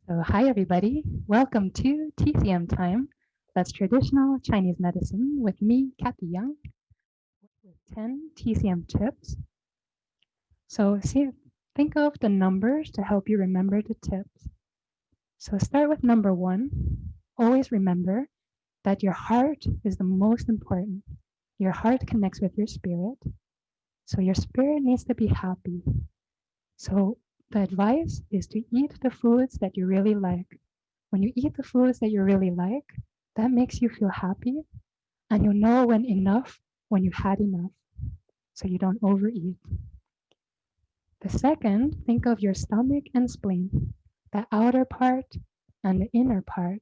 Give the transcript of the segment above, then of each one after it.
So, hi everybody. Welcome to TCM Time. That's traditional Chinese medicine with me, Kathy Young, with 10 TCM tips. So, think of the numbers to help you remember the tips. So, start with number 1. Always remember that your heart is the most important. Your heart connects with your spirit. So, your spirit needs to be happy. So, the advice is to eat the foods that you really like. When you eat the foods that you really like, that makes you feel happy and you'll know when you've had enough, so you don't overeat. The second, think of your stomach and spleen, the outer part and the inner part.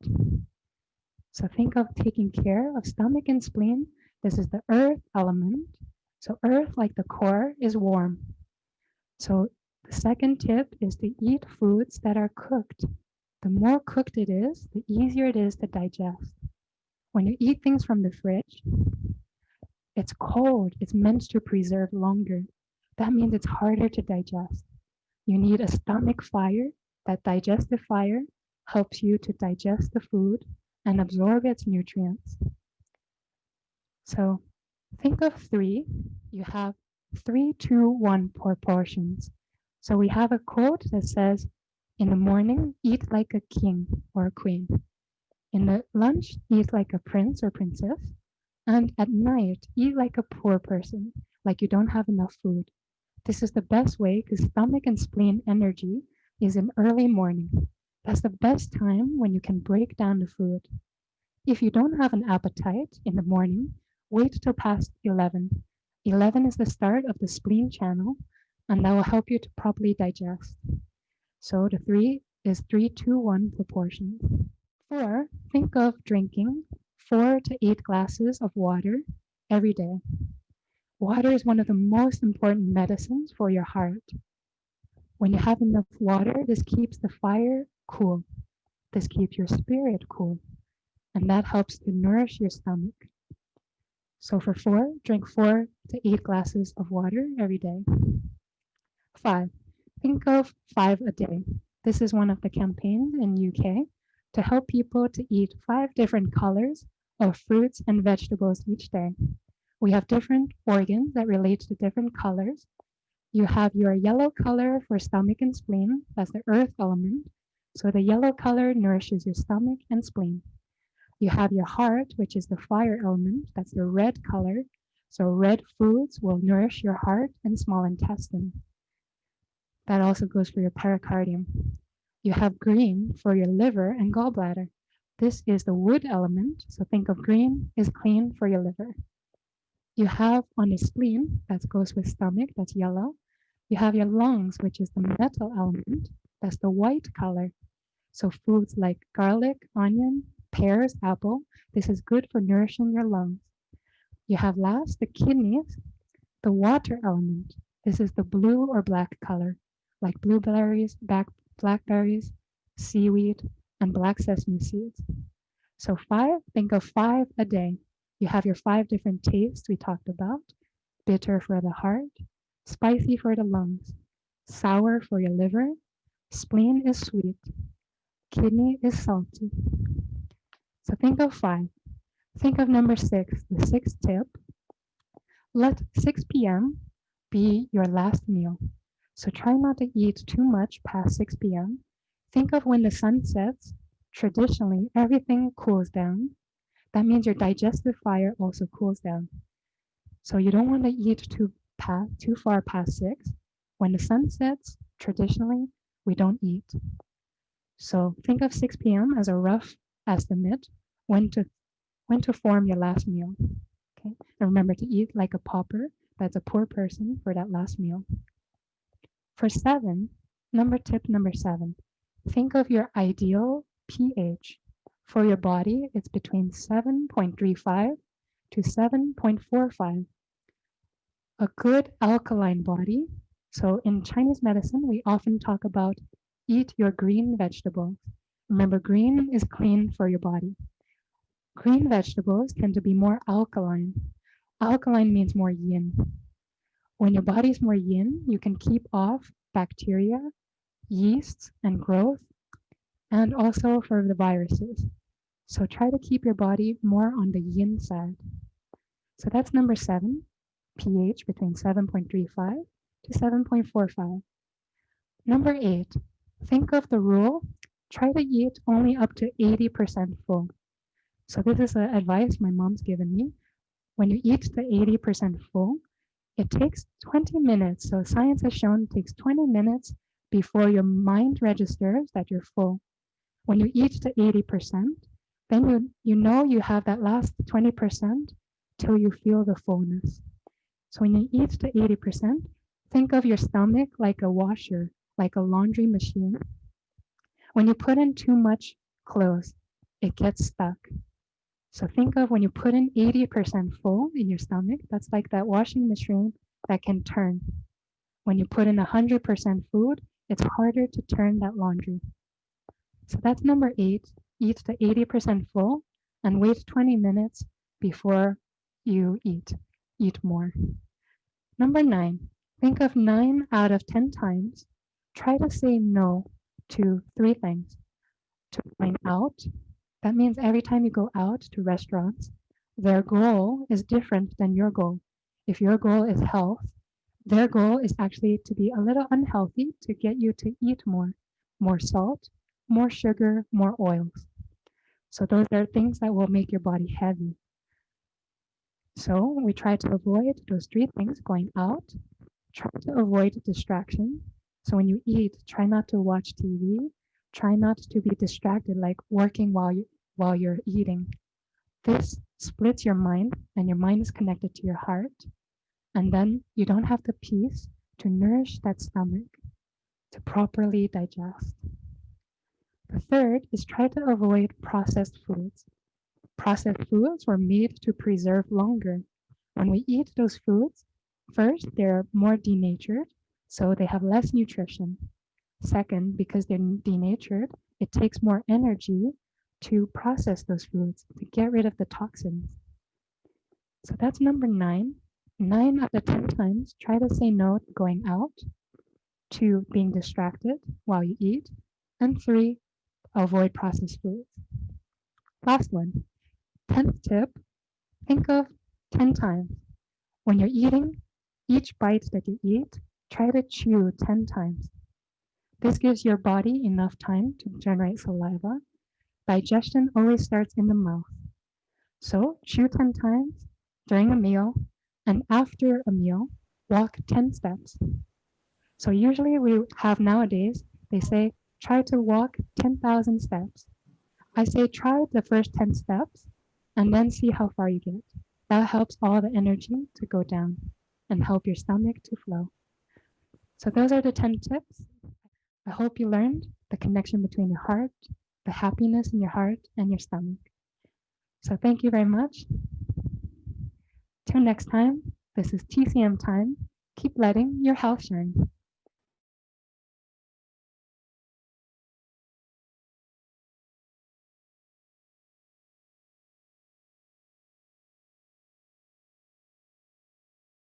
So think of taking care of stomach and spleen. This is the earth element. So earth, like the core, is warm. So the second tip is to eat foods that are cooked. The more cooked it is, the easier it is to digest. When you eat things from the fridge, it's cold. It's meant to preserve longer. That means it's harder to digest. You need a stomach fire. That digestive fire helps you to digest the food and absorb its nutrients. So think of 3. You have 3-2-1 proportions. So we have a quote that says, in the morning, eat like a king or a queen. In the lunch, eat like a prince or princess. And at night, eat like a poor person, like you don't have enough food. This is the best way because stomach and spleen energy is in early morning. That's the best time when you can break down the food. If you don't have an appetite in the morning, wait till past 11. 11 is the start of the spleen channel, and that will help you to properly digest. So the 3 is 3-2-1 proportions. 4, think of drinking 4 to 8 glasses of water every day. Water is one of the most important medicines for your heart. When you have enough water, this keeps the fire cool. This keeps your spirit cool. And that helps to nourish your stomach. So for 4, drink 4 to 8 glasses of water every day. 5, think of 5 a day. This is one of the campaigns in UK to help people to eat 5 different colors of fruits and vegetables each day. We have different organs that relate to different colors. You have your yellow color for stomach and spleen, that's the earth element. So the yellow color nourishes your stomach and spleen. You have your heart, which is the fire element, that's the red color. So red foods will nourish your heart and small intestine. That also goes for your pericardium. You have green for your liver and gallbladder. This is the wood element, so think of green is clean for your liver. You have on the spleen, that goes with stomach, that's yellow. You have your lungs, which is the metal element, that's the white color. So foods like garlic, onion, pears, apple, this is good for nourishing your lungs. You have last the kidneys, the water element. This is the blue or black color, like blueberries, blackberries, seaweed, and black sesame seeds. So 5, think of 5 a day. You have your 5 different tastes we talked about. Bitter for the heart, spicy for the lungs, sour for your liver, spleen is sweet, kidney is salty. So think of 5. Think of number 6, the 6th tip. Let 6 p.m. be your last meal. So try not to eat too much past 6 p.m. Think of when the sun sets. Traditionally, everything cools down. That means your digestive fire also cools down. So you don't want to eat too far past 6. When the sun sets, traditionally, we don't eat. So think of 6 p.m. as a rough estimate when to form your last meal. Okay, and remember to eat like a pauper. That's a poor person for that last meal. For 7, tip number 7, think of your ideal pH. For your body, it's between 7.35 to 7.45. A good alkaline body. So in Chinese medicine, we often talk about eat your green vegetables. Remember, green is clean for your body. Green vegetables tend to be more alkaline. Alkaline means more yin. When your body is more yin, you can keep off bacteria, yeasts, and growth. and also for the viruses. So try to keep your body more on the yin side. So that's number 7, pH between 7.35 to 7.45. Number 8, think of the rule, try to eat only up to 80% full. So this is advice my mom's given me. When you eat the 80% full, it takes 20 minutes. So science has shown it takes 20 minutes before your mind registers that you're full. When you eat the 80%, then you know you have that last 20% till you feel the fullness. So when you eat the 80%, think of your stomach like a washer, like a laundry machine. When you put in too much clothes, it gets stuck. So think of when you put in 80% full in your stomach, that's like that washing machine that can turn. When you put in 100% food, it's harder to turn that laundry. So that's number 8, eat the 80% full and wait 20 minutes before you eat more. Number 9, think of 9 out of 10 times, try to say no to 3 things. To going out, that means every time you go out to restaurants, their goal is different than your goal. If your goal is health, their goal is actually to be a little unhealthy to get you to eat more salt, more sugar, more oils. So those are things that will make your body heavy. So we try to avoid those 3 things, going out, try to avoid distraction. So when you eat, try not to watch TV, try not to be distracted like working while you're eating. This splits your mind and your mind is connected to your heart. And then you don't have the peace to nourish that stomach to properly digest. The third is try to avoid processed foods. Processed foods were made to preserve longer. When we eat those foods, first, they're more denatured, so they have less nutrition. Second, because they're denatured, it takes more energy to process those foods, to get rid of the toxins. So that's number 9. 9 out of 10 times, try to say no to going out, 2, being distracted while you eat, and 3, avoid processed foods. Last one, 10th tip, think of 10 times. When you're eating, each bite that you eat, try to chew 10 times. This gives your body enough time to generate saliva. Digestion always starts in the mouth. So chew 10 times during a meal, and after a meal, walk 10 steps. So usually we have nowadays, they say, try to walk 10,000 steps. I say try the first 10 steps and then see how far you get. That helps all the energy to go down and help your stomach to flow. So those are the 10 tips. I hope you learned the connection between your heart, the happiness in your heart, and your stomach. So thank you very much. Till next time, this is TCM Time. Keep letting your health shine.